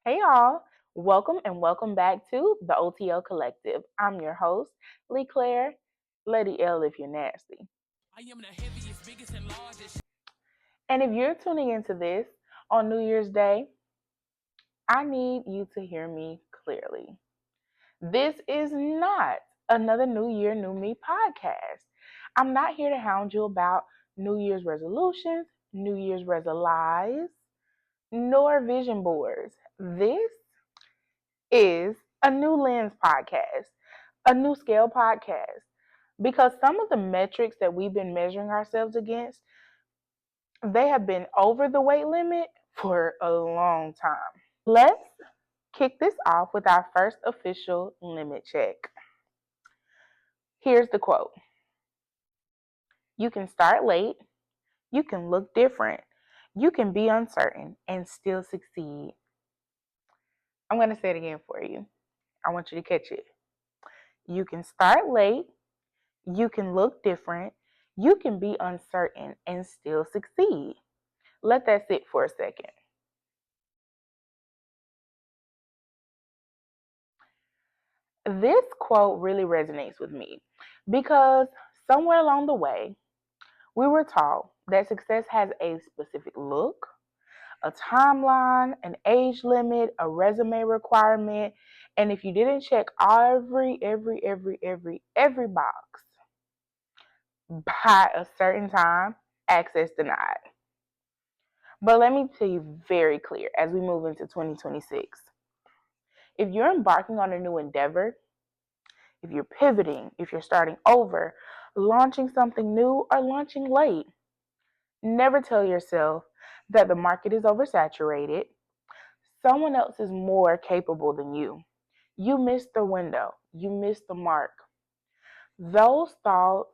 Hey y'all, welcome and welcome back to the OTL Collective. I'm your host, Lee Claire, Lady L if you're nasty. I am the heaviest, biggest, and largest. And if you're tuning into this on New Year's Day, I need you to hear me clearly. This is not another New Year, New Me podcast. I'm not here to hound you about New Year's resolutions, New Year's resolutions, nor vision boards. This is a new lens podcast, a new scale podcast, because some of the metrics that we've been measuring ourselves against, they have been over the weight limit for a long time. Let's kick this off with our first official limit check. Here's the quote. You can start late, you can look different, you can be uncertain and still succeed. I'm going to say it again for you. I want you to catch it. You can start late, you can look different, you can be uncertain and still succeed. Let that sit for a second. This quote really resonates with me because somewhere along the way, we were taught that success has a specific look, a timeline, an age limit, a resume requirement, and if you didn't check every box by a certain time, access denied. But let me tell you very clear as we move into 2026. If you're embarking on a new endeavor, if you're pivoting, if you're starting over, launching something new, or launching late, never tell yourself that the market is oversaturated. Someone else is more capable than you. You missed the window. You missed the mark. Those thoughts,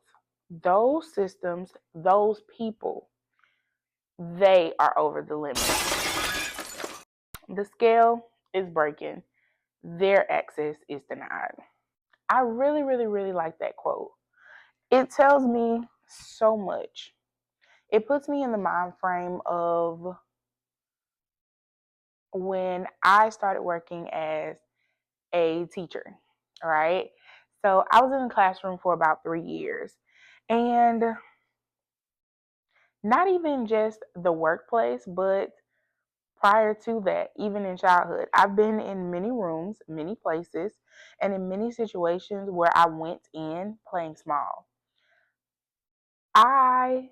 those systems, those people, they are over the limit. The scale is breaking. Their access is denied. I really like that quote. It tells me so much. It puts me in the mind frame of when I started working as a teacher, right? So I was in the classroom for about 3 years. And not even just the workplace, but prior to that, even in childhood, I've been in many rooms, many places, and in many situations where I went in playing small. I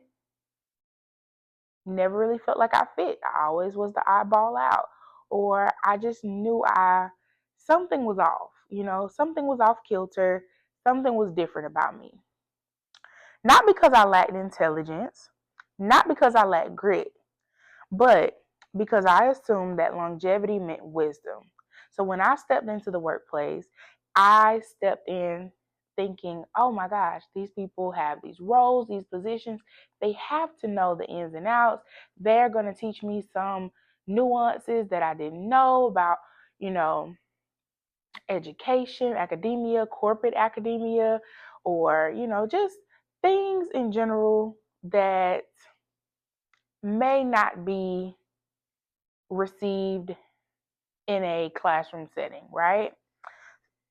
never really felt like I fit. I always was the eyeball out, or I just knew something was off, something was off kilter, something was different about me. Not because I lacked intelligence, not because I lacked grit, but because I assumed that longevity meant wisdom. So when I stepped into the workplace, I stepped in thinking, oh my gosh, these people have these roles, these positions. They have to know the ins and outs. They're going to teach me some nuances that I didn't know about, education, academia, corporate academia, or, just things in general that may not be received in a classroom setting, right?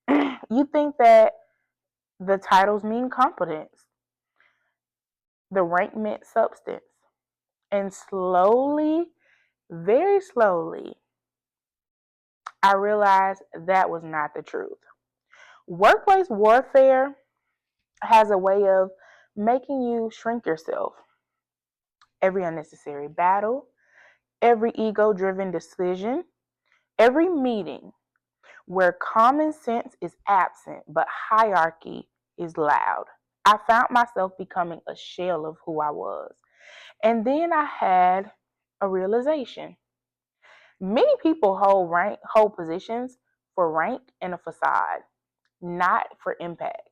You think that the titles mean competence, the rank meant substance. And slowly, very slowly, I realized that was not the truth. Workplace warfare has a way of making you shrink yourself. Every unnecessary battle, every ego driven decision, every meeting where common sense is absent but hierarchy is loud. I found myself becoming a shell of who I was. And then I had a realization. Many people hold positions for rank and a facade, not for impact.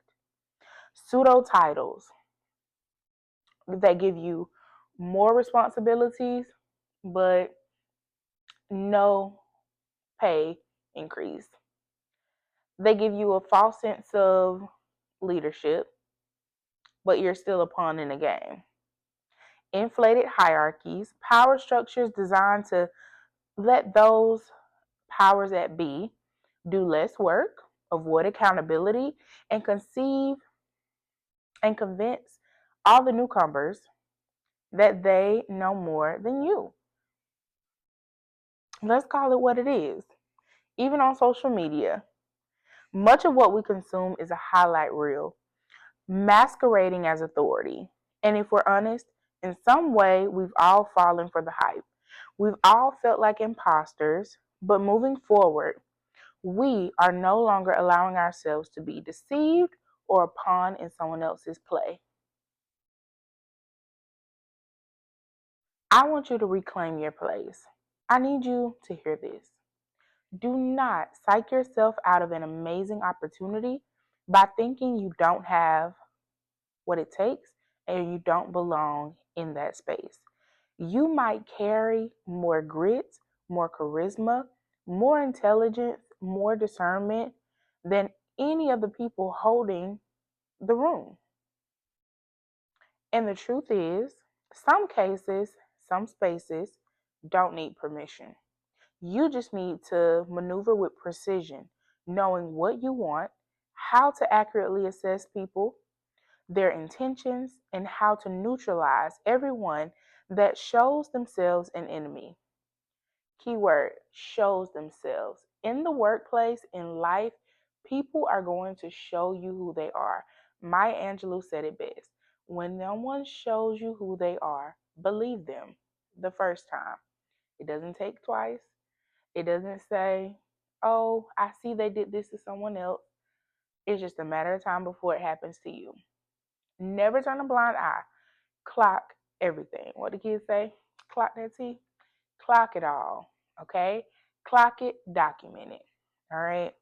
Pseudo titles that give you more responsibilities but no pay increase. They give you a false sense of leadership, but you're still a pawn in the game. Inflated hierarchies, power structures designed to let those powers that be do less work, avoid accountability, and conceive and convince all the newcomers that they know more than you. Let's call it what it is. Even on social media, much of what we consume is a highlight reel, masquerading as authority. And if we're honest, in some way, we've all fallen for the hype. We've all felt like imposters, but moving forward, we are no longer allowing ourselves to be deceived or a pawn in someone else's play. I want you to reclaim your place. I need you to hear this. Do not psych yourself out of an amazing opportunity by thinking you don't have what it takes and you don't belong in that space. You might carry more grit, more charisma, more intelligence, more discernment than any of the people holding the room. And the truth is, some cases, some spaces don't need permission. You just need to maneuver with precision, knowing what you want, how to accurately assess people, their intentions, and how to neutralize everyone that shows themselves an enemy. Keyword, shows themselves. In the workplace, in life, people are going to show you who they are. Maya Angelou said it best. When no one shows you who they are, believe them the first time. It doesn't take twice. It doesn't say, oh, I see they did this to someone else. It's just a matter of time before it happens to you. Never turn a blind eye. Clock everything. What do kids say? Clock that T. Clock it all. Okay? Clock it, document it. All right?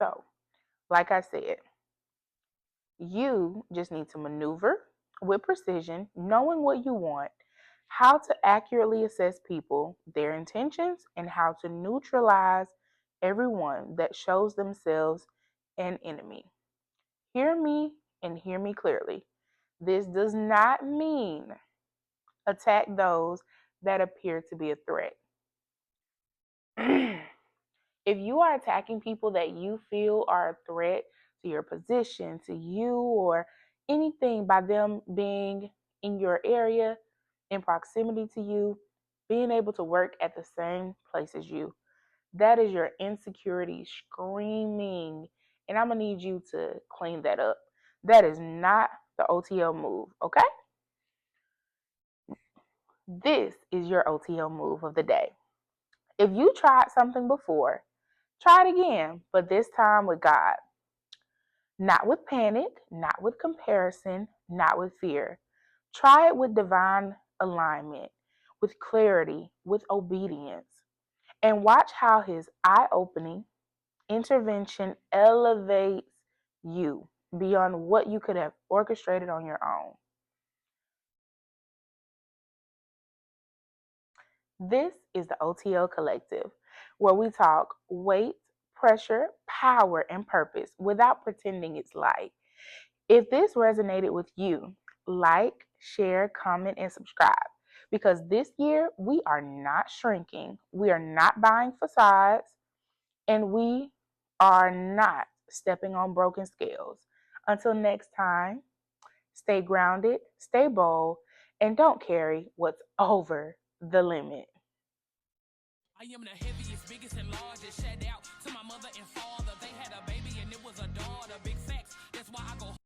So, like I said, you just need to maneuver with precision, knowing what you want, how to accurately assess people, their intentions, and how to neutralize everyone that shows themselves an enemy. Hear me and hear me clearly. This does not mean attack those that appear to be a threat. If you are attacking people that you feel are a threat to your position, to you, or anything by them being in your area, in proximity to you, being able to work at the same place as you, that is your insecurity screaming. And I'm going to need you to clean that up. That is not the OTL move, okay? This is your OTL move of the day. If you tried something before, try it again, but this time with God. Not with panic, not with comparison, not with fear. Try it with divine alignment, with clarity, with obedience. And watch how his eye opening intervention elevates you beyond what you could have orchestrated on your own. This is the OTL Collective, where we talk weight, pressure, power, and purpose without pretending it's light. If this resonated with you, like, share, comment, and subscribe. Because this year, we are not shrinking, we are not buying facades, and we are not stepping on broken scales. Until next time, stay grounded, stay bold, and don't carry what's over the limit. I am the heaviest, biggest, and largest. Shout out to my mother and father. They had a baby